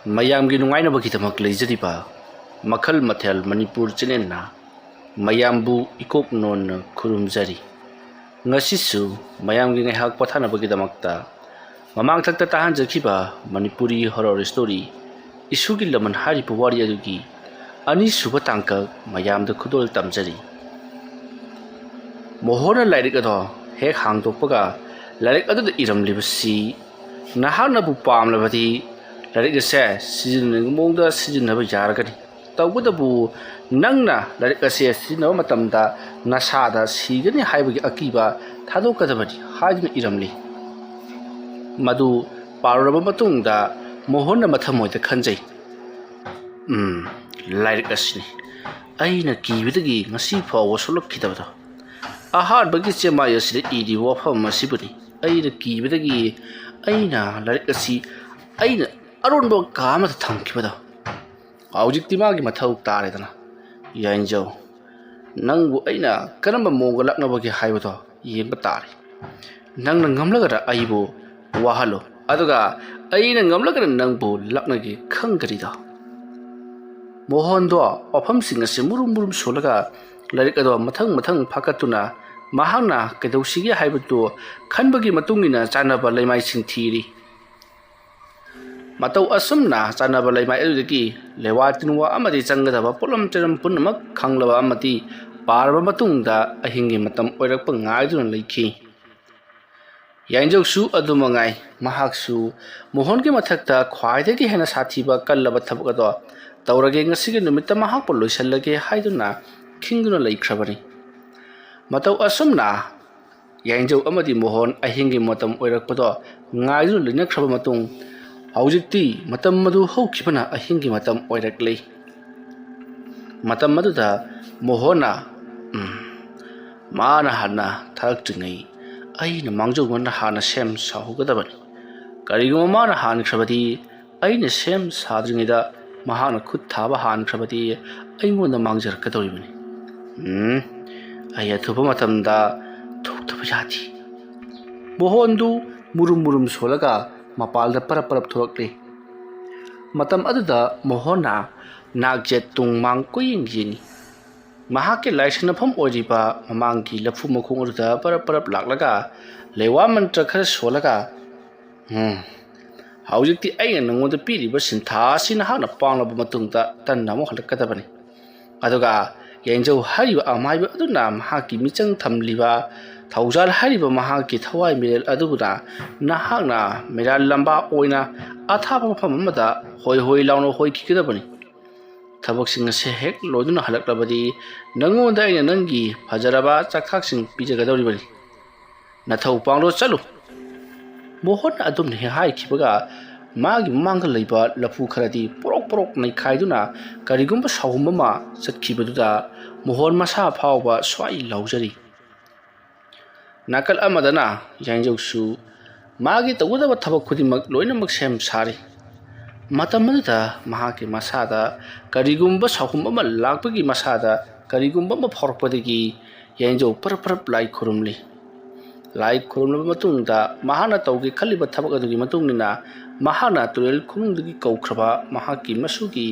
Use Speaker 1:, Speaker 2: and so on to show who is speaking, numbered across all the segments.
Speaker 1: ꯃꯌꯥꯝꯒꯤ ꯅꯨꯡꯉꯥꯏꯅꯕꯒꯤꯗꯃꯛ ꯂꯩꯖꯔꯤꯕ ꯃꯈꯜ ꯃꯊꯦꯜ ꯃꯅꯤꯄꯨꯔ ꯆꯦꯅꯦꯜꯅ ꯃꯌꯥꯝꯕꯨ ꯏꯀꯣꯛ ꯅꯣꯟꯅ ꯈꯨꯔꯨꯝꯖꯔꯤ꯫ ꯉꯁꯤꯁꯨ ꯃꯌꯥꯝꯒꯤ ꯉꯥꯏꯍꯥꯛ ꯄꯣꯊꯥꯅꯕꯒꯤꯗꯃꯛꯇ ꯃꯃꯥꯡꯊꯛꯇ ꯇꯥꯍꯟꯖꯈꯤꯕ ꯃꯅꯤꯄꯨꯔꯤ ꯍꯣꯔꯔ ꯁ꯭ꯇꯣꯔꯤ ꯏꯁꯨꯒꯤ ꯂꯃꯟ ꯍꯥꯏꯔꯤꯕ ꯋꯥꯔꯤ ꯑꯗꯨꯒꯤ ꯑꯅꯤꯁꯨꯕ ꯇꯥꯡꯀꯛ ꯃꯌꯥꯝꯗ ꯈꯨꯗꯣꯜ ꯇꯝꯖꯔꯤ꯫ ꯃꯣꯍꯣꯔꯅ ꯂꯥꯏꯔꯤꯛ ꯑꯗꯣ ꯍꯦꯛ ꯍꯥꯡꯗꯣꯛꯄꯒ ꯂꯥꯏꯔꯤꯛ ꯑꯗꯨꯗ ꯏꯔꯝꯂꯤꯕꯁꯤ ꯅꯍꯥꯛꯅꯕꯨ ꯄꯥꯝꯂꯕꯗꯤ ꯂꯥꯏꯔꯤꯛ ꯑꯁꯦ ꯁꯤꯖꯤꯟꯅꯅꯤꯡꯕ ꯃꯑꯣꯡꯗ ꯁꯤꯖꯤꯟꯅꯕ ꯌꯥꯔꯒꯅꯤ, ꯇꯧꯕꯇꯕꯨ ꯅꯪꯅ ꯂꯥꯏꯔꯤꯛ ꯑꯁꯦ ꯁꯤꯖꯤꯟꯅꯕ ꯃꯇꯝꯗ ꯅꯁꯥꯗ ꯁꯤꯒꯅꯤ ꯍꯥꯏꯕꯒꯤ ꯑꯀꯤꯕ ꯊꯥꯗꯣꯛꯀꯗꯕꯅꯤ ꯍꯥꯏꯗꯨꯅ ꯏꯔꯝꯂꯤ꯫ ꯃꯗꯨ ꯄꯥꯔꯨꯔꯕ ꯃꯇꯨꯡꯗ ꯃꯣꯍꯣꯔꯅ ꯃꯊꯃꯣꯏꯗ ꯈꯟꯖꯩ, ꯂꯥꯏꯔꯤꯛ ꯑꯁꯤꯅꯤ ꯑꯩꯅ ꯀꯤꯕꯗꯒꯤ ꯉꯁꯤ ꯐꯥꯎꯕ ꯁꯣꯛꯂꯛꯈꯤꯗꯕꯗꯣ꯫ ꯑꯍꯥꯟꯕꯒꯤ ꯆꯦꯃꯥꯏ ꯑꯁꯤꯗ ꯏꯔꯤꯕ ꯋꯥꯐꯝ ꯑꯁꯤꯕꯨꯅꯤ ꯑꯩꯅ ꯀꯤꯕꯗꯒꯤ ꯑꯩꯅ ꯂꯥꯏꯔꯤꯛ ꯑꯁꯤ ꯑꯩꯅ ꯑꯔꯣꯟꯕ ꯀꯥ ꯑꯃꯗ ꯊꯝꯈꯤꯕꯗꯣ꯫ ꯍꯧꯖꯤꯛꯇꯤ ꯃꯥꯒꯤ ꯃꯊꯧ ꯇꯥꯔꯦꯗꯅ꯫ ꯌꯥꯏꯟꯖꯧ, ꯅꯪꯕꯨ ꯑꯩꯅ ꯀꯔꯝꯕ ꯃꯑꯣꯡꯗ ꯂꯛꯅꯕꯒꯦ ꯍꯥꯏꯕꯗꯣ ꯌꯦꯡꯕ ꯇꯥꯔꯦ꯫ ꯅꯪꯅ ꯉꯝꯂꯒꯅ ꯑꯩꯕꯨ ꯋꯥꯍꯜꯂꯨ, ꯑꯗꯨꯒ ꯑꯩꯅ ꯉꯝꯂꯒꯅ ꯅꯪꯕꯨ ꯂꯛꯅꯒꯦ ꯈꯪꯒꯅꯤꯗꯣ꯫ ꯃꯣꯍꯣꯟꯗꯣ ꯋꯥꯐꯝꯁꯤꯡ ꯑꯁꯤ ꯃꯨꯔꯨꯝ ꯃꯨꯔꯨꯝ ꯁꯣꯜꯂꯒ ꯂꯥꯏꯔꯤꯛ ꯑꯗꯣ ꯃꯊꯪ ꯃꯊꯪ ꯐꯥꯀꯠꯇꯨꯅ ꯃꯍꯥꯛꯅ ꯀꯩꯗꯧꯁꯤꯒꯦ ꯍꯥꯏꯕꯗꯨ ꯈꯟꯕꯒꯤ ꯃꯇꯨꯡꯏꯟꯅ ꯆꯥꯅꯕ ꯂꯩꯃꯥꯏꯁꯤꯡ ꯊꯤꯔꯤ꯫ ꯃꯇꯧ ꯑꯁꯨꯝꯅ ꯆꯥꯅꯕ ꯂꯩꯃꯥꯏ ꯑꯗꯨꯗꯒꯤ ꯂꯦꯋꯥ ꯇꯤꯟꯋꯥ ꯑꯃꯗꯤ ꯆꯪꯒꯗꯕ ꯄꯣꯠꯂꯝ ꯆꯩꯔꯝ ꯄꯨꯝꯅꯃꯛ ꯈꯪꯂꯕ ꯑꯃꯗꯤ ꯄꯥꯔꯕ ꯃꯇꯨꯡꯗ ꯑꯍꯤꯡꯒꯤ ꯃꯇꯝ ꯑꯣꯏꯔꯛꯄ ꯉꯥꯏꯗꯨꯅ ꯂꯩꯈꯤ꯫ ꯌꯥꯏꯟꯖꯧꯁꯨ ꯑꯗꯨꯃꯉꯥꯏ꯫ ꯃꯍꯥꯛꯁꯨ ꯃꯣꯍꯣꯟꯒꯤ ꯃꯊꯛꯇ ꯈ꯭ꯋꯥꯏꯗꯒꯤ ꯍꯦꯟꯅ ꯁꯥꯊꯤꯕ ꯀꯜꯂꯕ ꯊꯕꯛ ꯑꯗꯣ ꯇꯧꯔꯒꯦ, ꯉꯁꯤꯒꯤ ꯅꯨꯃꯤꯠꯇ ꯃꯍꯥꯛꯄꯨ ꯂꯣꯏꯁꯤꯜꯂꯒꯦ ꯍꯥꯏꯗꯨꯅ ꯈꯤꯡꯗꯨꯅ ꯂꯩꯈ꯭ꯔꯕꯅꯤ꯫ ꯃꯇꯧ ꯑꯁꯨꯝꯅ ꯌꯥꯏꯟꯖꯧ ꯑꯃꯗꯤ ꯃꯣꯍꯣꯟ ꯑꯍꯤꯡꯒꯤ ꯃꯇꯝ ꯑꯣꯏꯔꯛꯄꯗꯣ ꯉꯥꯏꯗꯨꯅ ꯂꯩꯅꯈ꯭ꯔꯕ ꯃꯇꯨꯡ ꯍꯧꯖꯤꯛꯇꯤ ꯃꯇꯝ ꯑꯗꯨ ꯍꯧꯈꯤꯕꯅ ꯑꯍꯤꯡꯒꯤ ꯃꯇꯝ ꯑꯣꯏꯔꯛꯂꯤ꯫ ꯃꯇꯝ ꯑꯗꯨꯗ ꯃꯣꯍꯣꯟꯅ ꯃꯥꯅ ꯍꯥꯟꯅ ꯊꯥꯔꯛꯇ꯭ꯔꯤꯉꯩ ꯑꯩꯅ ꯃꯥꯡꯖꯧꯅꯅ ꯍꯥꯟꯅ ꯁꯦꯝ ꯁꯥꯍꯧꯒꯗꯕꯅꯤ꯫ ꯀꯔꯤꯒꯨꯝꯕ ꯃꯥꯅ ꯍꯥꯟꯈ꯭ꯔꯕꯗꯤ, ꯑꯩꯅ ꯁꯦꯝ ꯁꯥꯗ꯭ꯔꯤꯉꯩꯗ ꯃꯍꯥꯛꯅ ꯈꯨꯠ ꯊꯥꯕ ꯍꯥꯟꯈ꯭ꯔꯕꯗꯤ ꯑꯩꯉꯣꯟꯗ ꯃꯥꯡꯖꯔꯛꯀꯗꯧꯔꯤꯕꯅꯤ꯫ ꯑꯩ ꯑꯊꯨꯕ ꯃꯇꯝꯗ ꯊꯣꯛꯇꯕ ꯌꯥꯗꯦ꯫ ꯃꯣꯍꯣꯟꯗꯨ ꯃꯨꯔꯨꯝ ꯃꯨꯔꯨꯝ ꯁꯣꯜꯂꯒ ꯃꯄꯥꯟꯗ ꯄꯔꯞ ꯄꯔꯞ ꯊꯣꯛꯂꯛꯂꯤ꯫ ꯃꯇꯝ ꯑꯗꯨꯗ ꯃꯣꯍꯣꯟꯅ ꯅꯥꯛꯌꯦꯠ ꯇꯨꯡ ꯃꯥꯡ ꯀꯣꯏꯌꯦꯡ ꯌꯦꯡꯉꯤ꯫ ꯃꯍꯥꯛꯀꯤ ꯂꯥꯏꯁꯪꯅꯐꯝ ꯑꯣꯏꯔꯤꯕ ꯃꯃꯥꯡꯒꯤ ꯂꯐꯨ ꯃꯈꯣꯡ ꯑꯗꯨꯗ ꯄꯔꯞ ꯄꯔꯞ ꯂꯥꯛꯂꯒ ꯂꯩꯋꯥ ꯃꯟꯇ꯭ꯔ ꯈꯔ ꯁꯣꯜꯂꯒ, ꯍꯧꯖꯤꯛꯇꯤ ꯑꯩꯅ ꯅꯉꯣꯟꯗ ꯄꯤꯔꯤꯕ ꯁꯤꯟꯊꯥ ꯑꯁꯤ ꯅꯍꯥꯛꯅ ꯄꯥꯡꯂꯕ ꯃꯇꯨꯡꯗ ꯇꯟꯅ ꯑꯃꯨꯛ ꯍꯜꯂꯛꯀꯗꯕꯅꯤ꯫ ꯑꯗꯨꯒ ꯌꯥꯏꯟꯖꯧ ꯍꯥꯏꯔꯤꯕ ꯑꯃꯥꯏꯕ ꯑꯗꯨꯅ ꯃꯍꯥꯛꯀꯤ ꯃꯤꯆꯪ ꯊꯝꯂꯤꯕ ꯊꯧꯖꯥꯜ ꯍꯥꯏꯔꯤꯕ ꯃꯍꯥꯛꯀꯤ ꯊꯋꯥꯏ ꯃꯤꯔꯦꯜ ꯑꯗꯨꯕꯨꯅ ꯅꯍꯥꯛꯅ ꯃꯦꯔꯥꯜ ꯂꯝꯕꯥ ꯑꯣꯏꯅ ꯑꯊꯥꯞꯄ ꯃꯐꯝ ꯑꯃꯗ ꯍꯣꯏ ꯍꯣꯏ ꯂꯥꯎꯅ ꯍꯣꯏꯈꯤꯒꯗꯕꯅꯤ꯫ ꯊꯕꯛꯁꯤꯡ ꯑꯁꯤ ꯍꯦꯛ ꯂꯣꯏꯗꯨꯅ ꯍꯜꯂꯛꯂꯕꯗꯤ ꯅꯉꯣꯟꯗ ꯑꯩꯅ ꯅꯪꯒꯤ ꯐꯖꯔꯕ ꯆꯥꯛꯊꯥꯛꯁꯤꯡ ꯄꯤꯖꯒꯗꯧꯔꯤꯕꯅꯤ꯫ ꯅꯊꯧ ꯄꯥꯡꯂꯣ, ꯆꯠꯂꯨ꯫ ꯃꯣꯍꯣꯟꯅ ꯑꯗꯨꯝꯅ ꯍꯦꯛ ꯍꯥꯏꯈꯤꯕꯒ ꯃꯥꯒꯤ ꯃꯃꯥꯡꯗ ꯂꯩꯕ ꯂꯐꯨ ꯈꯔꯗꯤ ꯄꯣꯔꯣꯛ ꯄꯣꯔꯣꯛ ꯅꯩꯈꯥꯏꯗꯨꯅ ꯀꯔꯤꯒꯨꯝꯕ ꯁꯥꯎꯍꯨꯝ ꯑꯃ ꯆꯠꯈꯤꯕꯗꯨꯗ ꯃꯣꯍꯣꯟ ꯃꯁꯥ ꯐꯥꯎꯕ ꯁ꯭ꯋꯥꯏ ꯂꯥꯎꯖꯔꯤ꯫ ꯅꯥꯀꯜ ꯑꯃꯗꯅ ꯌꯥꯏꯟꯖꯧꯁꯨ ꯃꯥꯒꯤ ꯇꯧꯒꯗꯕ ꯊꯕꯛ ꯈꯨꯗꯤꯡꯃꯛ ꯂꯣꯏꯅꯃꯛ ꯁꯦꯝ ꯁꯥꯔꯤ꯫ ꯃꯇꯝ ꯑꯗꯨꯗ ꯃꯍꯥꯛꯀꯤ ꯃꯁꯥꯗ ꯀꯔꯤꯒꯨꯝꯕ ꯁꯥꯎꯍꯨꯝ ꯑꯃ ꯂꯥꯛꯄꯒꯤ ꯃꯁꯥꯗ ꯀꯔꯤꯒꯨꯝꯕ ꯑꯃ ꯐꯥꯎꯔꯛꯄꯗꯒꯤ ꯌꯥꯏꯟꯖꯧ ꯄꯔꯞ ꯄꯔꯞ ꯂꯥꯏ ꯈꯨꯔꯨꯝꯂꯤ꯫ ꯂꯥꯏ ꯈꯨꯔꯨꯝꯂꯕ ꯃꯇꯨꯡꯗ ꯃꯍꯥꯛꯅ ꯇꯧꯒꯦ ꯈꯜꯂꯤꯕ ꯊꯕꯛ ꯑꯗꯨꯒꯤ ꯃꯇꯨꯡꯏꯟꯅ ꯃꯍꯥꯛꯅ ꯇꯨꯔꯦꯜ ꯈꯨꯅꯨꯡꯗꯒꯤ ꯀꯧꯈ꯭ꯔꯕ ꯃꯍꯥꯛꯀꯤ ꯃꯁꯨꯒꯤ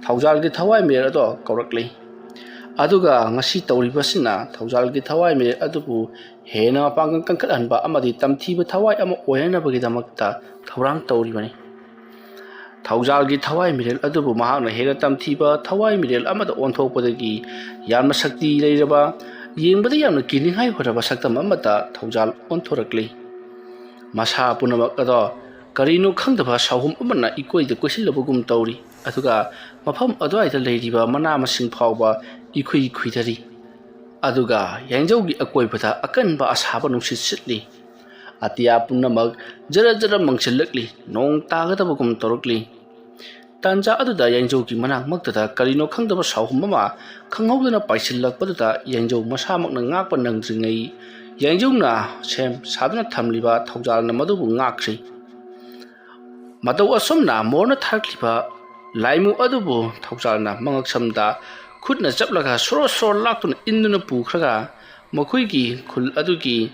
Speaker 1: ꯊꯧꯖꯥꯜꯒꯤ ꯊꯋꯥꯏ ꯃꯤꯔꯦꯜ ꯑꯗꯣ ꯀꯧꯔꯛꯂꯤ꯫ ꯑꯗꯨꯒ ꯉꯁꯤ ꯇꯧꯔꯤꯕꯁꯤꯅ ꯊꯧꯖꯥꯜꯒꯤ ꯊꯋꯥꯏ ꯃꯤꯔꯦꯜ ꯑꯗꯨꯕꯨ ꯍꯦꯟꯅ ꯃꯄꯥꯡꯒꯜ ꯀꯟꯈꯠꯍꯟꯕ ꯑꯃꯗꯤ ꯇꯝꯊꯤꯕ ꯊꯋꯥꯏ ꯑꯃ ꯑꯣꯏꯍꯟꯅꯕꯒꯤꯗꯃꯛꯇ ꯊꯧꯔꯥꯡ ꯇꯧꯔꯤꯕꯅꯤ꯫ ꯊꯧꯖꯥꯜꯒꯤ ꯊꯋꯥꯏ ꯃꯤꯔꯦꯜ ꯑꯗꯨꯕꯨ ꯃꯍꯥꯛꯅ ꯍꯦꯟꯅ ꯇꯝꯊꯤꯕ ꯊꯋꯥꯏ ꯃꯤꯔꯦꯜ ꯑꯃꯗ ꯑꯣꯟꯊꯣꯛꯄꯗꯒꯤ ꯌꯥꯝꯅ ꯁꯛꯇꯤ ꯂꯩꯔꯕ, ꯌꯦꯡꯕꯗ ꯌꯥꯝꯅ ꯀꯤꯅꯤꯡꯉꯥꯏ ꯑꯣꯏꯔꯕ ꯁꯛꯇꯝ ꯑꯃꯗ ꯊꯧꯖꯥꯜ ꯑꯣꯟꯊꯣꯔꯛꯂꯤ꯫ ꯃꯁꯥ ꯄꯨꯝꯅꯃꯛ ꯑꯗꯣ ꯀꯔꯤꯅꯣ ꯈꯪꯗꯕ ꯁꯥꯎꯍꯨꯝ ꯑꯃꯅ ꯏꯀꯣꯏꯗ ꯀꯣꯏꯁꯤꯜꯂꯕꯒꯨꯝ ꯇꯧꯔꯤ, ꯑꯗꯨꯒ ꯃꯐꯝ ꯑꯗꯨꯋꯥꯏꯗ ꯂꯩꯔꯤꯕ ꯃꯅꯥ ꯃꯁꯤꯡ ꯐꯥꯎꯕ ꯏꯈꯨꯏ ꯈꯨꯏꯗꯔꯤ꯫ ꯑꯗꯨꯒ ꯌꯥꯏꯟꯖꯧꯒꯤ ꯑꯀꯣꯏꯕꯗ ꯑꯀꯟꯕ ꯑꯁꯥꯕ ꯅꯨꯡꯁꯤꯠ ꯁꯤꯠꯂꯤ꯫ ꯑꯇꯤꯌꯥ ꯄꯨꯝꯅꯃꯛ ꯖꯔ ꯖꯔ ꯃꯪꯁꯤꯜꯂꯛꯂꯤ, ꯅꯣꯡ ꯇꯥꯒꯗꯕꯒꯨꯝ ꯇꯧꯔꯛꯂꯤ꯫ ꯇꯥꯟꯖꯥ ꯑꯗꯨꯗ ꯌꯥꯏꯟꯖꯧꯒꯤ ꯃꯅꯥꯛꯃꯛꯇꯗ ꯀꯔꯤꯅꯣ ꯈꯪꯗꯕ ꯁꯥꯎꯍꯨꯝ ꯑꯃ ꯈꯪꯍꯧꯗꯅ ꯄꯥꯏꯁꯤꯜꯂꯛꯄꯗꯨꯗ ꯌꯥꯏꯟꯖꯧ ꯃꯁꯥꯃꯛꯅ ꯉꯥꯛꯄ ꯅꯪꯗ꯭ꯔꯤꯉꯩ ꯌꯥꯏꯟꯖꯧꯅ ꯁꯦꯝ ꯁꯥꯗꯨꯅ ꯊꯝꯂꯤꯕ ꯊꯧꯖꯥꯜꯅ ꯃꯗꯨꯕꯨ ꯉꯥꯛꯈ꯭ꯔꯤ꯫ ꯃꯇꯧ ꯑꯁꯨꯝꯅ ꯃꯣꯍꯣꯔꯅ ꯊꯥꯔꯛꯂꯤꯕ ꯂꯥꯏꯃꯨ ꯑꯗꯨꯕꯨ ꯊꯧꯖꯥꯜꯅ ꯃꯉꯛꯁꯝꯗ ꯈꯨꯠꯅ ꯆꯞꯂꯒ ꯁꯣꯔꯣ ꯁꯣꯔꯣ ꯂꯥꯛꯇꯨꯅ ꯏꯟꯗꯨꯅ ꯄꯨꯈ꯭ꯔꯒ ꯃꯈꯣꯏꯒꯤ ꯈꯨꯜ ꯑꯗꯨꯒꯤ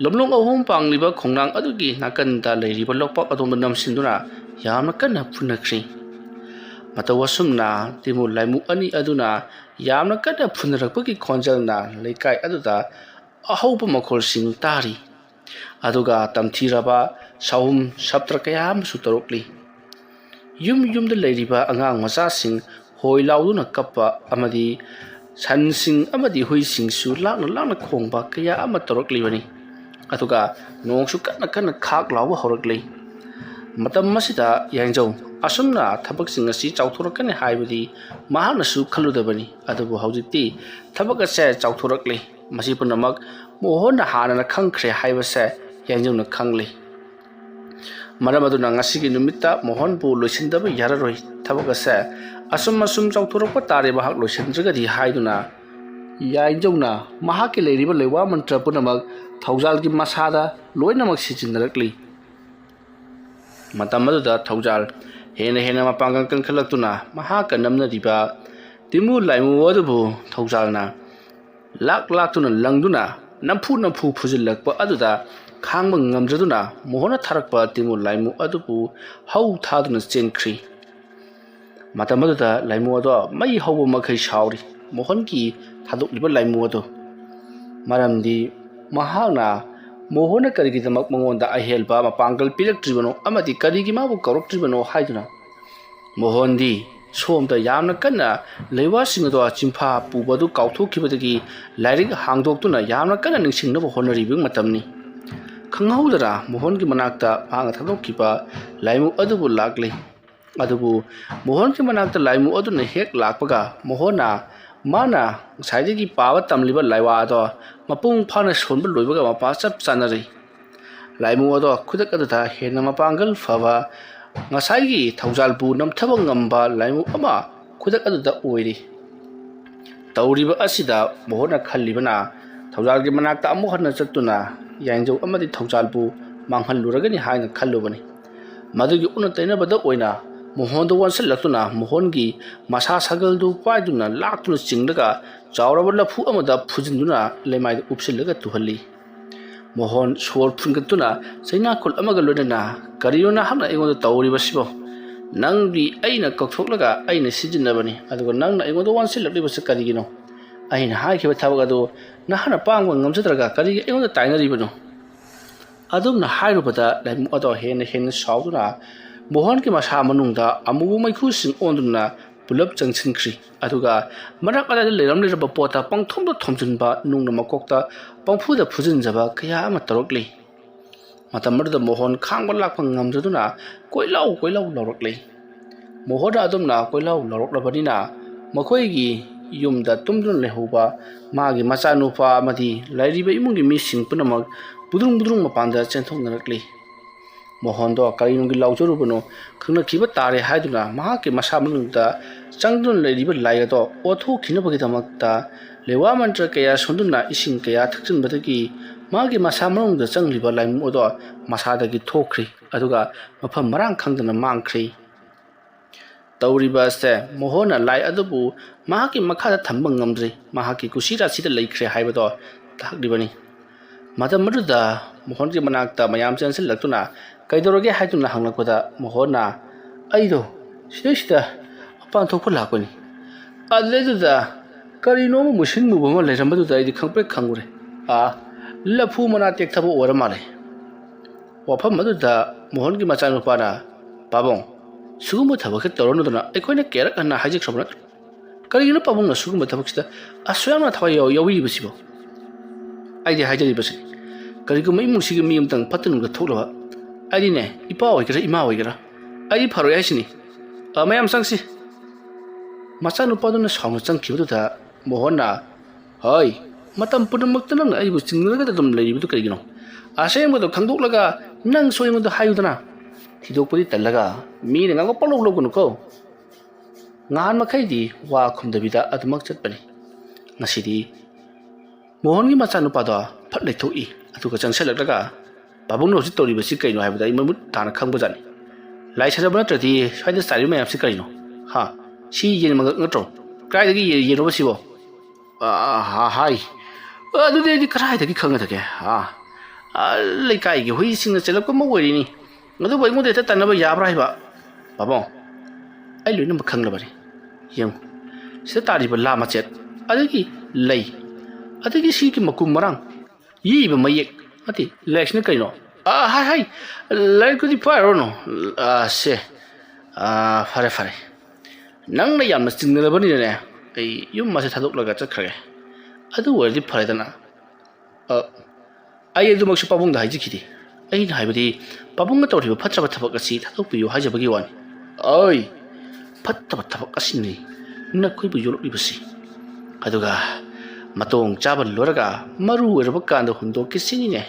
Speaker 1: ꯂꯝꯂꯣꯡ ꯑꯍꯨꯝ ꯄꯥꯡꯂꯤꯕ ꯈꯣꯡꯅꯥꯡ ꯑꯗꯨꯒꯤ ꯅꯥꯀꯟꯗ ꯂꯩꯔꯤꯕ ꯂꯣꯛꯄꯥꯛ ꯑꯗꯣꯝꯗ ꯅꯝꯁꯤꯟꯗꯨꯅ ꯌꯥꯝꯅ ꯀꯟꯅ ꯐꯨꯅꯈ꯭ꯔꯤ꯫ ꯃꯇꯧ ꯑꯁꯨꯝꯅ ꯇꯤꯃꯨ ꯂꯥꯏꯃꯨ ꯑꯅꯤ ꯑꯗꯨꯅ ꯌꯥꯝꯅ ꯀꯟꯅ ꯐꯨꯅꯔꯛꯄꯒꯤ ꯈꯣꯟꯖꯦꯜꯅ ꯂꯩꯀꯥꯏ ꯑꯗꯨꯗ ꯑꯍꯧꯕ ꯃꯈꯣꯜꯁꯤꯡ ꯇꯥꯔꯤ ꯑꯗꯨꯒ ꯇꯝꯊꯤꯔꯕ ꯁꯥꯎꯍꯨꯝ ꯁꯞꯇ꯭ꯔ ꯀꯌꯥ ꯑꯃꯁꯨ ꯇꯧꯔꯛꯂꯤ ꯌꯨꯝ ꯌꯨꯝꯗ ꯂꯩꯔꯤꯕ ꯑꯉꯥꯡ ꯃꯆꯥꯁꯤꯡ ꯍꯣꯏ ꯂꯥꯎꯗꯨꯅ ꯀꯞꯄ ꯑꯃꯗꯤ ꯁꯟꯁꯤꯡ ꯑꯃꯗꯤ ꯍꯨꯏꯁꯤꯡꯁꯨ ꯂꯥꯛꯅ ꯂꯥꯛꯅ ꯈꯣꯡꯕ ꯀꯌꯥ ꯑꯃ ꯇꯧꯔꯛꯂꯤꯕꯅꯤ ꯑꯗꯨꯒ ꯅꯣꯡꯁꯨ ꯀꯟꯅ ꯀꯟꯅ ꯈꯥꯛ ꯂꯥꯎꯕ ꯍꯧꯔꯛꯂꯤ ꯃꯇꯝ ꯑꯁꯤꯗ ꯌꯥꯏꯖꯧ ꯑꯁꯨꯝꯅ ꯊꯕꯛꯁꯤꯡ ꯑꯁꯤ ꯆꯥꯎꯊꯣꯔꯛꯀꯅꯤ ꯍꯥꯏꯕꯗꯤ ꯃꯍꯥꯛꯅꯁꯨ ꯈꯜꯂꯨꯗꯕꯅꯤ ꯑꯗꯨꯕꯨ ꯍꯧꯖꯤꯛꯇꯤ ꯊꯕꯛ ꯑꯁꯦ ꯆꯥꯎꯊꯣꯔꯛꯂꯤ ꯃꯁꯤ ꯄꯨꯝꯅꯃꯛ ꯃꯣꯍꯣꯟꯅ ꯍꯥꯟꯅꯅ ꯈꯪꯈ꯭ꯔꯦ ꯍꯥꯏꯕꯁꯦ ꯌꯥꯏꯖꯧꯅ ꯈꯪꯂꯤ ꯃꯔꯝ ꯑꯗꯨꯅ ꯉꯁꯤꯒꯤ ꯅꯨꯃꯤꯠꯇ ꯃꯣꯍꯣꯟꯕꯨ ꯂꯣꯏꯁꯤꯟꯗꯕ ꯌꯥꯔꯔꯣꯏ ꯊꯕꯛ ꯑꯁꯦ ꯑꯁꯨꯝ ꯆꯥꯎꯊꯣꯔꯛꯄ ꯇꯥꯔꯦ ꯃꯍꯥꯛ ꯂꯣꯏꯁꯤꯟꯗ꯭ꯔꯒꯗꯤ ꯍꯥꯏꯗꯨꯅ ꯌꯥꯏꯖꯧꯅ ꯃꯍꯥꯛꯀꯤ ꯂꯩꯔꯤꯕ ꯂꯩꯋꯥ ꯃꯟꯇ꯭ꯔ ꯄꯨꯝꯅꯃꯛ ꯊꯧꯖꯥꯜꯒꯤ ꯃꯁꯥꯗ ꯂꯣꯏꯅꯃꯛ ꯁꯤꯖꯤꯟꯅꯔꯛꯂꯤ ꯃꯇꯝ ꯑꯗꯨꯗ ꯊꯧꯖꯥꯜ ꯍꯦꯟꯅ ꯃꯄꯥꯡꯒꯜ ꯀꯟꯈꯠꯂꯛꯇꯨꯅ ꯃꯍꯥꯛꯀ ꯅꯝꯅꯔꯤꯕ ꯇꯤꯃꯨ ꯂꯥꯏꯃꯨ ꯑꯗꯨꯕꯨ ꯊꯧꯖꯥꯜꯅ ꯂꯥꯛꯇꯨꯅ ꯂꯪꯗꯨꯅ ꯅꯝꯐꯨ ꯐꯨꯖꯤꯜꯂꯛꯄ ꯑꯗꯨꯗ ꯈꯥꯡꯕ ꯉꯝꯗ꯭ꯔꯗꯨꯅ ꯃꯣꯍꯣꯟꯅ ꯊꯥꯔꯛꯄ ꯇꯤꯃꯨ ꯂꯥꯏꯃꯨ ꯑꯗꯨꯕꯨ ꯍꯧ ꯊꯥꯗꯨꯅ ꯆꯦꯟꯈ꯭ꯔꯤ ꯃꯇꯝ ꯑꯗꯨꯗ ꯂꯥꯏꯃꯨ ꯑꯗꯣ ꯃꯩ ꯍꯧꯕ ꯃꯈꯩ ꯁꯥꯎꯔꯤ ꯃꯣꯍꯣꯟꯒꯤ ꯊꯥꯗꯣꯛꯂꯤꯕ ꯂꯥꯏꯃꯨ ꯑꯗꯨ ꯃꯔꯝꯗꯤ ꯃꯍꯥꯛꯅ ꯃꯣꯍꯣꯟꯅ ꯀꯔꯤꯒꯤꯗꯃꯛ ꯃꯉꯣꯟꯗ ꯑꯍꯦꯟꯕ ꯃꯄꯥꯡꯒꯜ ꯄꯤꯔꯛꯇ꯭ꯔꯤꯕꯅꯣ ꯑꯃꯗꯤ ꯀꯔꯤꯒꯤ ꯃꯥꯕꯨ ꯀꯧꯔꯛꯇ꯭ꯔꯤꯕꯅꯣ ꯍꯥꯏꯗꯨꯅ ꯃꯣꯍꯣꯟꯗꯤ ꯁꯣꯝꯗ ꯌꯥꯝꯅ ꯀꯟꯅ ꯂꯩꯋꯥꯁꯤꯡ ꯑꯗꯣ ꯆꯤꯡꯐꯥ ꯄꯨꯕꯗꯨ ꯀꯥꯎꯊꯣꯛꯈꯤꯕꯗꯒꯤ ꯂꯥꯏꯔꯤꯛ ꯍꯥꯡꯗꯣꯛꯇꯨꯅ ꯌꯥꯝꯅ ꯀꯟꯅ ꯅꯤꯡꯁꯤꯡꯅꯕ ꯍꯣꯠꯅꯔꯤꯕ ꯃꯇꯝꯅꯤ ꯈꯪꯍꯧꯗꯅ ꯃꯣꯍꯣꯟꯒꯤ ꯃꯅꯥꯛꯇ ꯃꯍꯥꯛꯅ ꯊꯥꯗꯣꯛꯈꯤꯕ ꯂꯥꯏꯃꯨ ꯑꯗꯨꯕꯨ ꯂꯥꯛꯂꯤ ꯑꯗꯨꯕꯨ ꯃꯣꯍꯣꯟꯒꯤ ꯃꯅꯥꯛꯇ ꯂꯥꯏꯃꯨ ꯑꯗꯨꯅ ꯍꯦꯛ ꯂꯥꯛꯄꯒ ꯃꯣꯍꯣꯟꯅ ꯃꯥꯅ ꯉꯁꯥꯏꯗꯒꯤ ꯄꯥꯕ ꯇꯝꯂꯤꯕ ꯂꯥꯏꯋꯥ ꯑꯗꯣ ꯃꯄꯨꯡ ꯐꯥꯅ ꯁꯣꯟꯕ ꯂꯣꯏꯕꯒ ꯃꯄꯥ ꯆꯞ ꯆꯥꯅꯔꯤ ꯂꯥꯏꯃꯨ ꯑꯗꯣ ꯈꯨꯗꯛ ꯑꯗꯨꯗ ꯍꯦꯟꯅ ꯃꯄꯥꯡꯒꯜ ꯐꯕ ꯉꯁꯥꯏꯒꯤ ꯊꯧꯖꯥꯜꯕꯨ ꯅꯝꯊꯕ ꯉꯝꯕ ꯂꯥꯏꯃꯨ ꯑꯃ ꯈꯨꯗꯛ ꯑꯗꯨꯗ ꯑꯣꯏꯔꯤ ꯇꯧꯔꯤꯕ ꯑꯁꯤꯗ ꯃꯣꯍꯣꯟꯅ ꯈꯜꯂꯤꯕꯅ ꯊꯧꯖꯥꯜꯒꯤ ꯃꯅꯥꯛꯇ ꯑꯃꯨꯛ ꯍꯟꯅ ꯆꯠꯇꯨꯅ ꯌꯥꯏꯖꯧ ꯑꯃꯗꯤ ꯊꯧꯖꯥꯜꯕꯨ ꯃꯥꯡꯍꯜꯂꯨꯔꯒꯅꯤ ꯍꯥꯏꯅ ꯈꯜꯂꯨꯕꯅꯤ ꯃꯗꯨꯒꯤ ꯎꯟꯅ ꯇꯩꯅꯕꯗ ꯑꯣꯏꯅ ꯃꯣꯍꯣꯟꯗ ꯑꯣꯟꯁꯤꯜꯂꯛꯇꯨꯅ ꯃꯣꯍꯣꯟꯒꯤ ꯃꯁꯥ ꯁꯒꯜꯗꯨ ꯄꯥꯏꯗꯨꯅ ꯂꯥꯛꯇꯨꯅ ꯆꯤꯡꯂꯒ ꯆꯥꯎꯔꯕ ꯂꯐꯨ ꯑꯃꯗ ꯐꯨꯖꯤꯟꯗꯨꯅ ꯂꯩꯃꯥꯏꯗ ꯎꯞꯁꯤꯜꯂꯒ ꯇꯨꯍꯜꯂꯤ ꯃꯣꯍꯣꯟ ꯁꯣꯔ ꯐꯨꯟꯒꯠꯇꯨꯅ ꯆꯩꯅꯥꯈꯨꯜ ꯑꯃꯒ ꯂꯣꯏꯅꯅ ꯀꯔꯤꯅꯣ ꯅꯍꯥꯛꯅ ꯑꯩꯉꯣꯟꯗ ꯇꯧꯔꯤꯕꯁꯤꯕꯣ ꯅꯪꯗꯤ ꯑꯩꯅ ꯀꯧꯊꯣꯛꯂꯒ ꯑꯩꯅ ꯁꯤꯖꯤꯟꯅꯕꯅꯤ ꯑꯗꯨꯒ ꯅꯪꯅ ꯑꯩꯉꯣꯟꯗ ꯑꯣꯟꯁꯤꯜꯂꯛꯂꯤꯕꯁꯤ ꯀꯔꯤꯒꯤꯅꯣ ꯑꯩꯅ ꯍꯥꯏꯈꯤꯕ ꯊꯕꯛ ꯑꯗꯨ ꯅꯍꯥꯛꯅ ꯄꯥꯡꯕ ꯉꯝꯖꯗ꯭ꯔꯒ ꯀꯔꯤꯒꯤ ꯑꯩꯉꯣꯟꯗ ꯇꯥꯏꯅꯔꯤꯕꯅꯣ ꯑꯗꯨꯝꯅ ꯍꯥꯏꯔꯨꯕꯗ ꯂꯥꯏꯃꯨ ꯑꯗꯣ ꯍꯦꯟꯅ ꯁꯥꯎꯗꯨꯅ ꯃꯣꯍꯣꯟꯒꯤ ꯃꯁꯥ ꯃꯅꯨꯡꯗ ꯑꯃꯨꯕ ꯃꯩꯈꯨꯁꯤꯡ ꯑꯣꯟꯗꯨꯅ ꯄꯨꯂꯞ ꯆꯪꯁꯤꯟꯈ꯭ꯔꯤ ꯑꯗꯨꯒ ꯃꯔꯛ ꯑꯗꯥꯏꯗ ꯂꯩꯔꯝꯂꯤꯕ ꯄꯣꯠꯇ ꯄꯪꯊꯣꯝꯗ ꯊꯣꯝꯖꯤꯟꯕ ꯅꯨꯡꯅ ꯃꯀꯣꯛꯇ ꯄꯪꯐꯨꯗ ꯐꯨꯖꯤꯟꯖꯕ ꯀꯌꯥ ꯑꯃ ꯇꯧꯔꯛꯂꯤ ꯃꯇꯝ ꯑꯗꯨꯗ ꯃꯣꯍꯣꯟ ꯈꯥꯡꯕ ꯂꯥꯛꯄ ꯉꯝꯗ꯭ꯔꯗꯨꯅ ꯀꯣꯏꯂꯥꯎ ꯂꯥꯎꯔꯛꯂꯤ ꯃꯣꯍꯣꯟꯅ ꯑꯗꯨꯝꯅ ꯀꯣꯏꯂꯥꯎ ꯂꯥꯎꯔꯛꯂꯕꯅꯤꯅ ꯃꯈꯣꯏꯒꯤ ꯌꯨꯝꯗ ꯇꯨꯝꯗꯨꯅ ꯂꯩꯍꯧꯕ ꯃꯥꯒꯤ ꯃꯆꯥꯅꯨꯄꯥ ꯑꯃꯗꯤ ꯂꯩꯔꯤꯕ ꯏꯃꯨꯡꯒꯤ ꯃꯤꯁꯤꯡ ꯄꯨꯝꯅꯃꯛ ꯕꯨꯗ꯭ꯔꯨꯡ ꯃꯄꯥꯟꯗ ꯆꯦꯟꯊꯣꯛꯅꯔꯛꯂꯤ ꯃꯣꯍꯣꯟꯗꯣ ꯀꯔꯤꯅꯨꯡꯒꯤ ꯂꯥꯎꯖꯔꯨꯕꯅꯣ ꯈꯪꯅꯈꯤꯕ ꯇꯥꯔꯦ ꯍꯥꯏꯗꯨꯅ ꯃꯍꯥꯛꯀꯤ ꯃꯁꯥ ꯃꯅꯨꯡꯗ ꯆꯪꯗꯨꯅ ꯂꯩꯔꯤꯕ ꯂꯥꯏ ꯑꯗꯣ ꯑꯣꯠꯊꯣꯛꯈꯤꯅꯕꯒꯤꯗꯃꯛꯇ ꯂꯩꯋꯥ ꯃꯟꯇ꯭ꯔ ꯀꯌꯥ ꯁꯣꯟꯗꯨꯅ ꯏꯁꯤꯡ ꯀꯌꯥ ꯊꯛꯆꯤꯟꯕꯗꯒꯤ ꯃꯥꯒꯤ ꯃꯁꯥ ꯃꯅꯨꯡꯗ ꯆꯪꯂꯤꯕ ꯂꯥꯏꯃꯨ ꯑꯗꯣ ꯃꯁꯥꯗꯒꯤ ꯊꯣꯛꯈ꯭ꯔꯤ ꯑꯗꯨꯒ ꯃꯐꯝ ꯃꯔꯥꯡ ꯈꯪꯗꯅ ꯃꯥꯡꯈ꯭ꯔꯤ ꯇꯧꯔꯤꯕ ꯑꯁꯦ ꯃꯣꯍꯣꯟꯅ ꯂꯥꯏ ꯑꯗꯨꯕꯨ ꯃꯍꯥꯛꯀꯤ ꯃꯈꯥꯗ ꯊꯝꯕ ꯉꯝꯗ꯭ꯔꯤ ꯃꯍꯥꯛꯀꯤ ꯀꯨꯁꯤꯔꯥꯁꯤꯗ ꯂꯩꯈ꯭ꯔꯦ ꯍꯥꯏꯕꯗꯣ ꯇꯥꯛꯂꯤꯕꯅꯤ ꯃꯇꯝ ꯑꯗꯨꯗ ꯃꯣꯍꯣꯟꯒꯤ ꯃꯅꯥꯛꯇ ꯃꯌꯥꯝ ꯆꯦꯟꯁꯤꯜꯂꯛꯇꯨꯅ ꯀꯩꯗꯧꯔꯒꯦ ꯍꯥꯏꯗꯨꯅ ꯍꯪꯂꯛꯄꯗ ꯃꯣꯍꯣꯟꯅ ꯑꯩꯗꯣ ꯁꯤꯗꯩꯁꯤꯗ ꯃꯄꯥꯟ ꯊꯣꯛꯄ ꯂꯥꯛꯄꯅꯤ ꯑꯗꯨꯗꯩꯗꯨꯗ ꯀꯔꯤꯅꯣꯃ ꯃꯨꯁꯤꯟ ꯃꯨꯕ ꯑꯃ ꯂꯩꯔꯝꯕꯗꯨꯗ ꯑꯩꯗꯤ ꯈꯪꯄ꯭ꯔꯦꯛ ꯈꯪꯉꯨꯔꯦ ꯂꯐꯨ ꯃꯅꯥ ꯇꯦꯛꯊꯕ ꯑꯣꯏꯔ ꯃꯥꯜꯂꯦ ꯋꯥꯐꯝ ꯑꯗꯨꯗ ꯃꯣꯍꯣꯟꯒꯤ ꯃꯆꯥꯅꯨꯄꯥꯅ ꯄꯥꯕꯨꯡ ꯁꯤꯒꯨꯝꯕ ꯊꯕꯛꯁꯦ ꯇꯧꯔꯅꯨꯗꯅ ꯑꯩꯈꯣꯏꯅ ꯀꯦꯔꯛ ꯍꯟꯅ ꯍꯥꯏꯖꯈ꯭ꯔꯕ ꯅꯠꯇ꯭ꯔꯣ ꯀꯔꯤꯒꯤꯅꯣ ꯄꯥꯕꯨꯡꯅ ꯁꯤꯒꯨꯝꯕ ꯊꯕꯛꯁꯤꯗ ꯑꯁꯨꯛ ꯌꯥꯝꯅ ꯊꯋꯥꯏ ꯌꯥꯎꯕꯤꯔꯤꯕꯁꯤꯕꯣ ꯑꯩꯗꯤ ꯍꯥꯏꯖꯔꯤꯕꯁꯤꯅꯤ ꯀꯔꯤꯒꯨꯝꯕ ꯏꯃꯨꯡꯁꯤꯒꯤ ꯃꯤ ꯑꯃꯇꯪ ꯐꯠꯇ ꯅꯨꯡꯗ ꯊꯣꯛꯂꯕ ꯑꯩꯗꯤꯅꯦ ꯏꯄꯥ ꯑꯣꯏꯒꯦꯔꯥ ꯏꯃꯥ ꯑꯣꯏꯒꯦꯔꯥ ꯑꯩꯗꯤ ꯐꯔꯣꯏ ꯍꯥꯏꯁꯤꯅꯤ ꯃꯌꯥꯝ ꯆꯪꯁꯤ ꯃꯆꯥꯅꯨꯄꯥꯗꯨꯅ ꯁꯥꯎꯅ ꯆꯪꯈꯤꯕꯗꯨꯗ ꯃꯣꯍꯣꯟꯅ ꯍꯣꯏ ꯃꯇꯝ ꯄꯨꯝꯅꯃꯛꯇ ꯅꯪꯅ ꯑꯩꯕꯨ ꯆꯤꯡꯅꯔꯒ ꯑꯗꯨꯝ ꯂꯩꯔꯤꯕꯗꯨ ꯀꯔꯤꯒꯤꯅꯣ ꯑꯁꯦꯡꯕꯗꯣ ꯈꯪꯗꯣꯛꯂꯒ ꯅꯪꯁꯨ ꯑꯩꯉꯣꯟꯗ ꯍꯥꯏꯌꯨꯗꯅ ꯊꯤꯗꯣꯛꯄꯗꯤ ꯇꯜꯂꯒ ꯃꯤꯅ ꯉꯥꯡꯕ ꯄꯪꯂꯧ ꯂꯧꯒꯅꯨꯀꯣ ꯉꯍꯥꯟ ꯃꯈꯩꯗꯤ ꯋꯥ ꯈꯨꯝꯗꯕꯤꯗ ꯑꯗꯨꯃꯛ ꯆꯠꯄꯅꯤ ꯉꯁꯤꯗꯤ ꯃꯣꯍꯣꯟꯒꯤ ꯃꯆꯥꯅꯨꯄꯥꯗꯣ ꯐꯠ ꯂꯩꯊꯣꯛꯏ ꯑꯗꯨꯒ ꯆꯪꯁꯤꯜꯂꯛꯂꯒ ꯄꯥꯕꯨꯡꯅ ꯍꯧꯖꯤꯛ ꯇꯧꯔꯤꯕꯁꯤ ꯀꯩꯅꯣ ꯍꯥꯏꯕꯗ ꯑꯩ ꯃꯃꯨꯠ ꯇꯥꯅ ꯈꯪꯕꯖꯥꯠꯅꯤ ꯂꯥꯏ ꯁꯥꯖꯕ ꯅꯠꯇ꯭ꯔꯗꯤ ꯁ꯭ꯋꯥꯏꯗ ꯆꯥꯏꯔꯤꯕ ꯃꯌꯥꯝꯁꯤ ꯀꯔꯤꯅꯣ ꯁꯤ ꯌꯦꯟ ꯃꯉꯛ ꯅꯠꯇ꯭ꯔꯣ ꯀꯗꯥꯏꯗꯒꯤ ꯌꯦꯟꯅꯣꯕ ꯁꯤꯕꯣ ꯍꯥꯏ ꯑꯗꯨꯗꯤ ꯑꯩꯗꯤ ꯀꯗꯥꯏꯗꯒꯤ ꯈꯪꯒꯗꯒꯦ ꯂꯩꯀꯥꯏꯒꯤ ꯍꯨꯏꯁꯤꯡꯅ ꯆꯦꯜꯂꯛꯄ ꯑꯃ ꯑꯣꯏꯔꯤꯅꯤ ꯑꯗꯨꯕꯨ ꯑꯩꯉꯣꯟꯗ ꯍꯦꯛꯇ ꯇꯟꯅꯕ ꯌꯥꯕ꯭ꯔꯥ ꯍꯥꯏꯕ ꯄꯥꯕꯨꯡ ai loi nam khang labari yang sida tariba la machet adagi lei adagi si ki makum marang yi ba mayek ati election kaino hai lai ko di paro no se fare nang na yam na singnala bani ne ai yum ma se thadok laga chakhrage adu wari fare dana ai adu mak pabung da haji khidi ai na haibadi pabung ga tawri phacha thabak asi thadok piyu haja bagi wan ai phatta thabak asi ni na khoi bu yolok libasi aduga matong chabal loraga maru erba kan da hundo kisini ne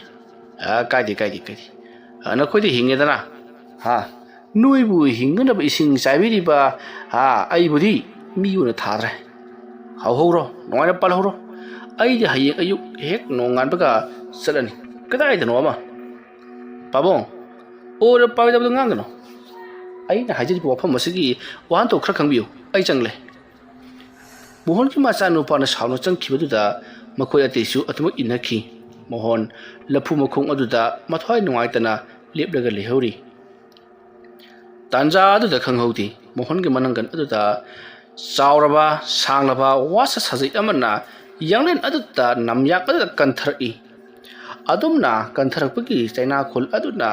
Speaker 1: kaidi ana khoi di hinge dana ha noi bu hingna ba ising saibiri ba ai budi mi una thadre hau noina pal horo ai di haye ayuk hek nongan baga salani kadai da no ma pabong ora pa da ngang no ai na haji bu pham masigi wan to khra khangbiu ai changle mohon ki ma cha no pa na saw no chang khibu da makhoi ate su atmu inakhi mohon lapu makhong adu da mathoi nuai tana leplaga lehori tanja adu da khanghodi mohon ki manangan adu da chauraba sanglaba wasa sajai amana yanglen adu da namyak adu da kanthari adumna kantharakpagi chaina khol aduna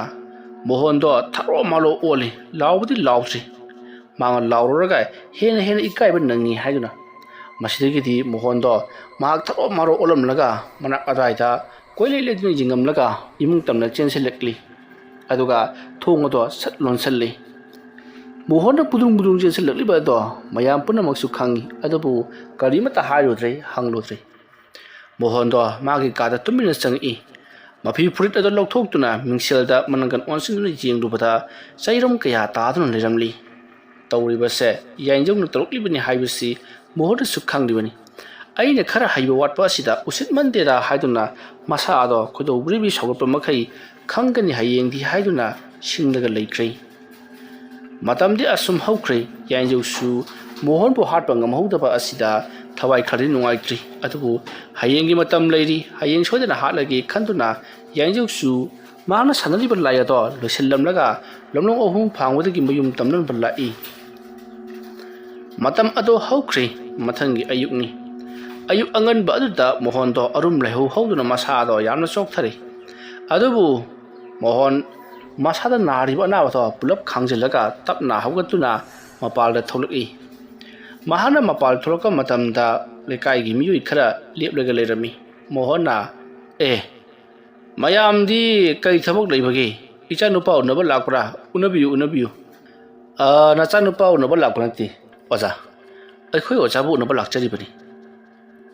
Speaker 1: mohon do tharo malo oli lawbudi lawsi manga lawroga hen ikai ban nangi haiduna masidagi di mohon do mak tharo maro olam laga manak adaida koile le din jingam laga imung tamna chense lekli aduga thong do sat lon salli mohon da budung chense lekli ba do mayam puna maksu khangi adubu karimata hayodre hanglodre mohon do magi kada tumina changi mafi furit ado lokthok tuna mingsel da manangan onsin ni jing du bada sairam kaya ta dun leramli tawri ba se yainjong na torokli bani haibisi mohor sukhang dibani aina khara haiba watpa sida usit mande da haiduna masa ado khodo bribi sogpa makhai khangani hayeng di haiduna singdaga leikrei matamdi asum haukrei yainjong su mohon bo hat bangam hauda ba asida thawai khari nungai tri atubu hayengi matam leiri hayeng sodena hatlagi khanduna yangjok su mana sanali bar laya do losellam laga lomlong ohum phangwadi mayum tamnan bar lai matam ado haukri mathangi ayukni ayuk angan ba adu mohon do arum lehu hauduna masa do yamna sok thari adubu mohon masa da nari ba na ba do pulap khangjilaga tapna haugatuna mapal da tholaki mahana mapal tholoka matam da lekai gi miyui khara leplega lerami mohona mayam di kai thabok leibagi icha nupa unaba lakra unabiu na cha nupa unaba lakra ti oja akhoi oja bu unaba lakchari bani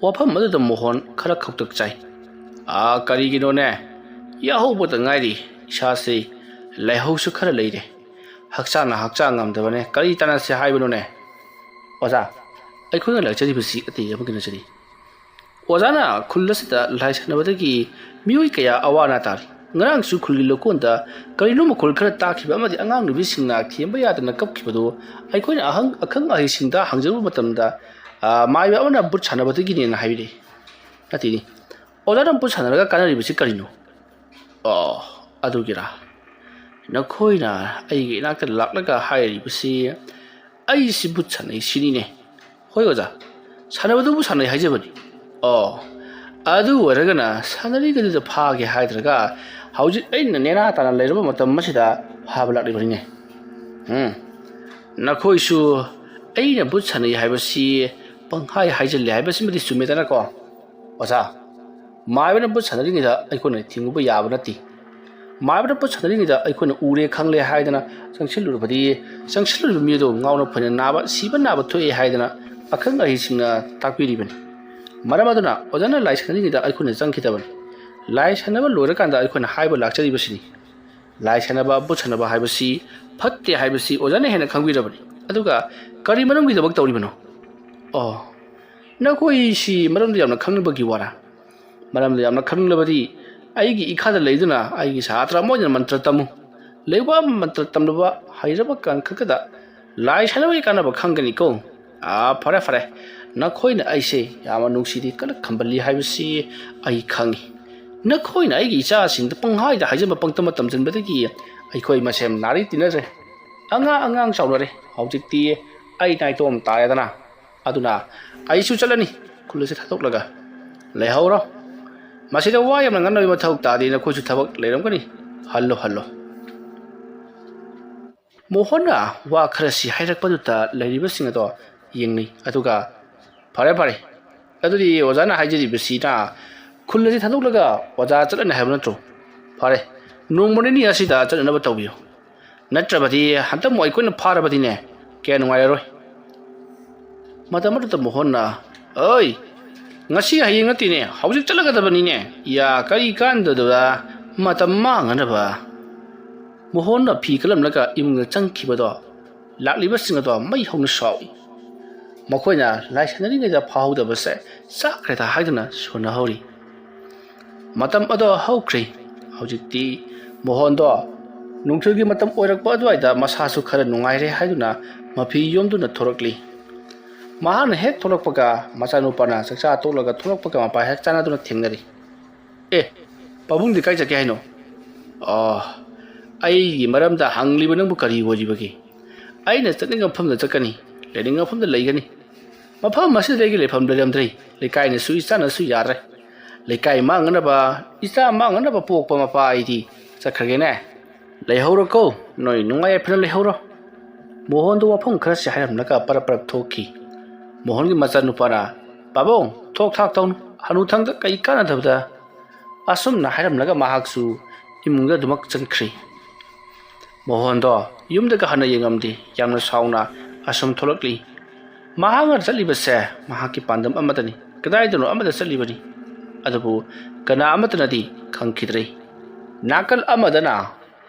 Speaker 1: wafam madu da mohon khara khoktak chai kari gi no ne ya ho bu da ngai ri sha se lai ho su khara leire hakcha ngam da bane kari tana se hai bano ne oja akhoi na lakchari bisi ati yamagi na chari ozana khullasida laisanabadagi miyoi kaya awana tar ngarang su khulgi lokonda kailo mokol khara takhiba amadi angang nubi singna themba yadana kapkhibado aikoina akhang ahi singda hangjabu matamda maiba amana but chanabadagi ne na haire atini ozana but chanaraga kanari bisi karino adugira nakhoina aigi nakta laklaga hairi bisi ai si but chanai sini ne hoi oja sanabadu bu sanai haijabani adu waragana sanari gadi da phage haidraga hauji aina nena tana leiraba matam masida phabla ribane nakhoi su aina but sanai haibasi panghai haijale haibasi madi sumedana ko osa maibana but sanari ni da aikona thinguba yaba nati maibana but sanari ni da aikona ure khangle haidana sangsilur mi do ngawna phane naba siba naba thoi haidana akhang ahi singna takpiribani maramaduna ozana laisanani da aikuna jangkitaban laisanaba lorakanda aikuna haiba lakchari basini laisanaba butsanaba haibasi phatte haibasi ozana hena khangwirabani aduga kari manamgi dabak tawribano nakoi si maramda yamna khangbagi wara maramda yamna khanglabadi aigi ikhada leiduna aigi satra moina mantra tamu leiba mantra tamlaba hairaba kan khakada laisanaba kanaba khangani ko fare nakhoina aise yama nungsidi kala khambali haibasi ai khangi nakhoina aigi icha sing da panghai da haijama pangtama tamjanbadagi aikhoi masem nari tinare angang chawnare haujikti ai nai tom ta dana aduna ai su chalani khul se thatok laga lehauro masida wa yam ngan noi mathau ta di na khu su thabak leram kani hallo hallo mohona wa kharasi hairak paduta leiriba singa to yengni aduga phare phare adudi ojana haijiri besina khulli thaduk laga oja chalana haibna tro phare nongmoni ni asida chalana ba tawbiyo natrabadi hantam moi koina pharabadi ne ke nungai roi madamata mohonna oi ngasi hayeng ati ne haujik chalaga dabani ne ya kari kan da matam ma ngana ba mohonna phi kalam laga imnga changkhiba do lakliba singa do mai hongna sawi makoina lai sanari ne da phau da base sakre da haiduna sona hori matam ado haukri haujikti mohon do nungthulgi matam oirak pa dwai da masa su khara nungai re haiduna mafi yomduna thorakli mahan hek thorakpaga masanu pana saksa tolaga thorakpaga mapa hek chana duna thimnari pabung di kai jake haino ai maram da hangli banang bu kari woji bagi ai na tatning pham da chakani lening pham da leigani mafam masi degi le pham da jamdrei le kai ne sui sana su yare le kai ma ngana ba isa ma ngana ba pok pa mapa ai di chakhage ne le horo ko noi nungai phna le horo mohon do pham khara se haram naka par thoki mohon gi macha nu para babong thok thak taun hanu thang da kai kana dabda asum na haram naga mahak su imunga dumak chankri mohon do yum da hana yengamdi yamna sauna asum tholakli mahanga chali base mahaki pandam amadani kadai dono amada chali bani adabu kana amatnadi khangkhidrei nakal amadana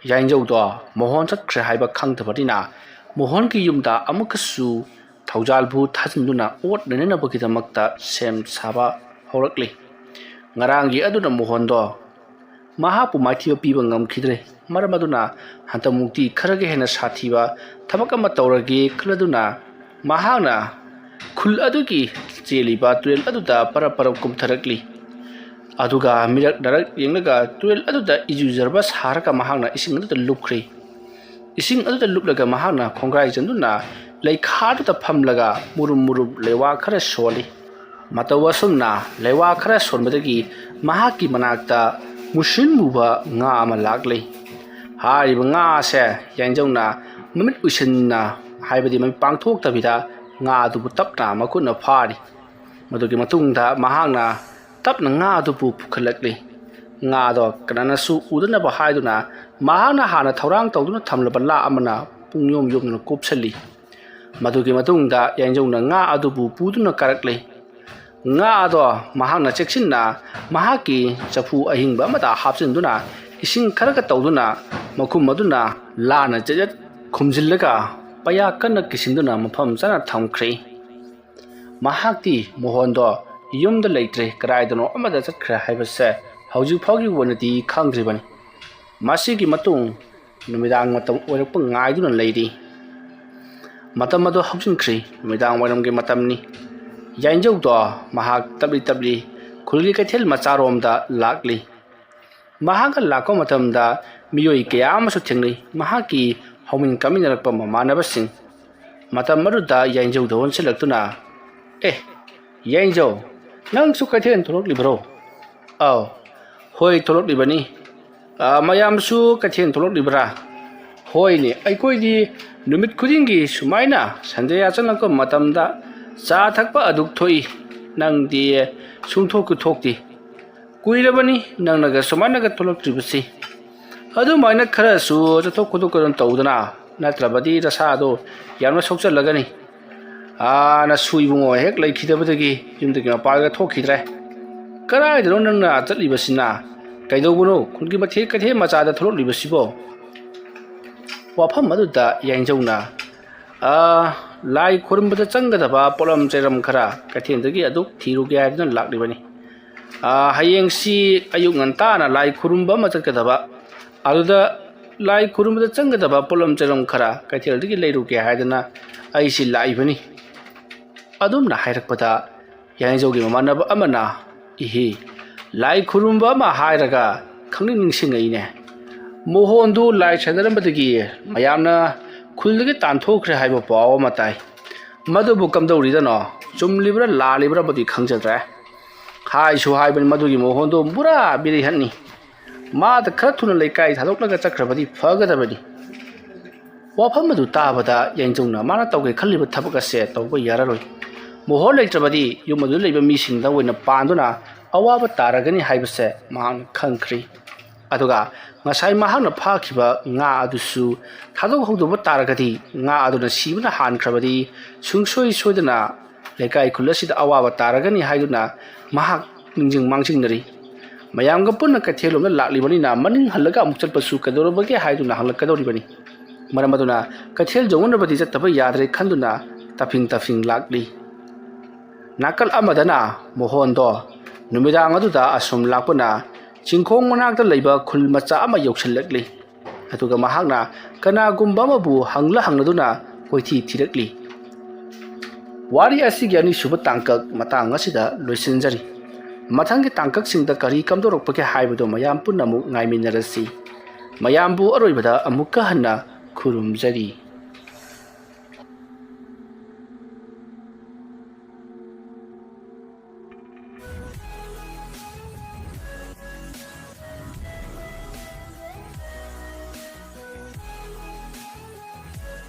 Speaker 1: yainjau do mohon chakre haiba khangthabadina mohon ki yumda amukasu thaujal bu thajinduna ot nena bakidamakta sem saba horakli ngarangi aduna mohon do mahapu mathiba piba ngamkhidre maramaduna hantamukti kharage hena sathiba thabak ama tawrage khladuna mahana khul adugi cheliba tuel aduda para kumtharakli aduga mirak darak yengnaga tuel aduda ijuzarba saraka mahana ising aduda lupkhri ising aduda luplaga mahana khongrai janduna leikha ta phamlaga murum lewa khara soli matawasumna lewa khara sonbadagi mahaki manakta mushin muba nga ama lakle hariba nga se yangjongna mamit usinna haibadi mami pangthok tabida nga du tapna makuna phari madugi matungda mahangna tapna nga du pu phukhalakle nga do kanana su udana ba haiduna mahana hana thorang tawduna thamlaba la amana pungyom yomna kopsali madugi matungda yangjongna nga adu bu puduna karakle nga ado mahangna cheksinna mahaki chafu ahingba mata hapsinduna ising kharaga tawduna makhum maduna lana jajat khumjillaga paya kana kisinduna mafam sana thamkhre mahakti mohondo yumda leitre karaidano amada chakra haibase hauju phaugi wonati khanggribani masigi matung numidang matam oirakpa ngaiduna leiri matam ado haujinkri numidang waramge matamni yainjau do mahak tabli khulgi kaithel macharomda lakli mahaka lako matamda miyoi kaya amasu thengnei mahaki haumin kaminarakpa mamanabasing matam maruda yainjau do onsilaktuna yainjau nang su kaithen tholok libro aw hoi tholok libani mayam su kaithen tholok libra hoi ni aikoi di numit khudingi sumaina sanjaya chanako matamda cha thakpa aduk thoi nang di sungthok ku thokti kuirabani nang naga sumaina ga tholok tribasi adu maina khara su chathok khuduk karon tawdana natrabadi rasa do yamna sokchal lagani na suibungo hek laikhidabadagi yumdagi mapaga thokhidre karai dro nangna chatlibasina kaidobunu khungi mathe kathe machada tholok libasibo wafam aduda yainjauna lai khorumbada changadaba polam cheram khara kathendagi aduk thiruge haibna laklibani hayengsi ayuk nganta na lai khurumba machakadaba aduda lai khurumda changadaba polam cheram khara katheldagi leiruge haidana aisi laibani adumna hairakpada yainjaugi mamanaba amana ihi lai khurumba ma hairaga khangning ningsingaine mohondu lai chadarambadagi mayamna khulgi tanthokre haiba paw matai ꯃꯗꯨꯕꯨ ꯀꯝꯗꯧꯔꯤꯗꯅꯣ ꯆꯨꯝꯂꯤꯕ꯭ꯔꯥ ꯂꯥꯜꯂꯤꯕ꯭ꯔꯥꯕꯨꯗꯤ ꯈꯪꯖꯗ꯭ꯔꯦ ꯍꯥꯏꯁꯨ ꯍꯥꯏꯕꯅꯤ ꯃꯗꯨꯒꯤ ꯃꯣꯍꯣꯟꯗꯣ ꯄꯨꯔꯥ ꯕꯤꯔꯤꯍꯠꯅꯤ ꯃꯥꯗ ꯈꯔ ꯊꯨꯅ ꯂꯩꯀꯥꯏ ꯊꯥꯗꯣꯛꯂꯒ ꯆꯠꯈ꯭ꯔꯕꯗꯤ ꯐꯒꯗꯕꯅꯤ ꯋꯥꯐꯝ ꯑꯗꯨ ꯇꯥꯕꯗ ꯌꯥꯏꯖꯧꯅ ꯃꯥꯅ ꯇꯧꯒꯦ ꯈꯜꯂꯤꯕ ꯊꯕꯛ ꯑꯁꯦ ꯇꯧꯕ ꯌꯥꯔꯔꯣꯏ ꯃꯣꯍꯣꯔ ꯂꯩꯇ꯭ꯔꯕꯗꯤ ꯌꯨꯝ ꯑꯗꯨꯗ ꯂꯩꯕ ꯃꯤꯁꯤꯡꯗ ꯑꯣꯏꯅ ꯄꯥꯟꯗꯨꯅ ꯑꯋꯥꯕ ꯇꯥꯔꯒꯅꯤ ꯍꯥꯏꯕꯁꯦ ꯃꯍꯥꯛꯅ ꯈꯪꯈ꯭ꯔꯤ ꯑꯗꯨꯒ ꯉꯁꯥꯏ ꯃꯍꯥꯛꯅ ꯐꯥꯈꯤꯕ ꯉꯥ ꯑꯗꯨꯁꯨ ꯊꯥꯗꯣꯛꯍꯧꯗꯕ ꯇꯥꯔꯒꯗꯤ ꯉꯥ ꯑꯗꯨꯅ ꯁꯤꯕꯅ ꯍꯥꯟꯈ꯭ꯔꯕꯗꯤ ꯁꯨꯡꯁꯣꯏ ꯁꯣꯏꯗꯅ ꯂꯩꯀꯥꯏ ꯈꯨꯜ ꯑꯁꯤꯗ ꯑꯋꯥꯕ ꯇꯥꯔꯒꯅꯤ ꯍꯥꯏꯗꯨꯅ ꯃꯍꯥꯛ ꯅꯤꯡꯖꯤꯡ ꯃꯥꯡꯖꯤꯡꯅꯔꯤ ꯃꯌꯥꯝꯒ ꯄꯨꯟꯅ ꯀꯩꯊꯦꯜꯂꯣꯝꯗ ꯂꯥꯛꯂꯤꯕꯅꯤꯅ ꯃꯅꯤꯡ ꯍꯜꯂꯒ ꯑꯃꯨꯛ ꯆꯠꯄꯁꯨ ꯀꯩꯗꯧꯔꯕꯒꯦ ꯍꯥꯏꯗꯨꯅ ꯍꯪꯂꯛꯀꯗꯧꯔꯤꯕꯅꯤ ꯃꯔꯝ ꯑꯗꯨꯅ ꯀꯩꯊꯦꯜ ꯌꯧꯅꯅꯕꯗꯤ ꯆꯠꯇꯕ ꯌꯥꯗ꯭ꯔꯦ ꯈꯟꯗꯨꯅ ꯇꯐꯤꯡ ꯂꯥꯛꯂꯤ ꯅꯥꯀꯜ ꯑꯃꯗꯅ ꯃꯣꯍꯣꯟꯗꯣ ꯅꯨꯃꯤꯗꯥꯡ ꯑꯗꯨꯗ ꯑꯁꯨꯝ ꯂꯥꯛꯄꯅ ꯆꯤꯡꯈꯣꯡ ꯃꯅꯥꯛꯇ ꯂꯩꯕ ꯈꯨꯜ ꯃꯆꯥ ꯑꯃ ꯌꯧꯁꯤꯜꯂꯛꯂꯤ ꯑꯗꯨꯒ ꯃꯍꯥꯛꯅ ꯀꯅꯥꯒꯨꯝꯕ ꯑꯃꯕꯨ ꯍꯪꯂꯗꯨꯅ ꯀꯣꯏꯊꯤ ꯊꯤꯔꯛꯂꯤ ꯋꯥꯔꯤ ꯑꯁꯤꯒꯤ ꯑꯅꯤꯁꯨꯕ ꯇꯥꯡꯀꯛ ꯃꯇꯥꯡ ꯑꯁꯤꯗ ꯂꯣꯏꯁꯤꯟꯖꯔꯤ ꯃꯊꯪꯒꯤ ꯇꯥꯡꯀꯛꯁꯤꯡꯗ ꯀꯔꯤ ꯀꯝꯗꯧꯔꯛꯄꯒꯦ ꯍꯥꯏꯕꯗꯨ ꯃꯌꯥꯝ ꯄꯨꯟꯅ ꯑꯃꯨꯛ ꯉꯥꯏꯃꯤꯟꯅꯔꯁꯤ ꯃꯌꯥꯝꯕꯨ ꯑꯔꯣꯏꯕꯗ ꯑꯃꯨꯛꯀ ꯍꯟꯅ ꯈꯨꯔꯨꯝꯖꯔꯤ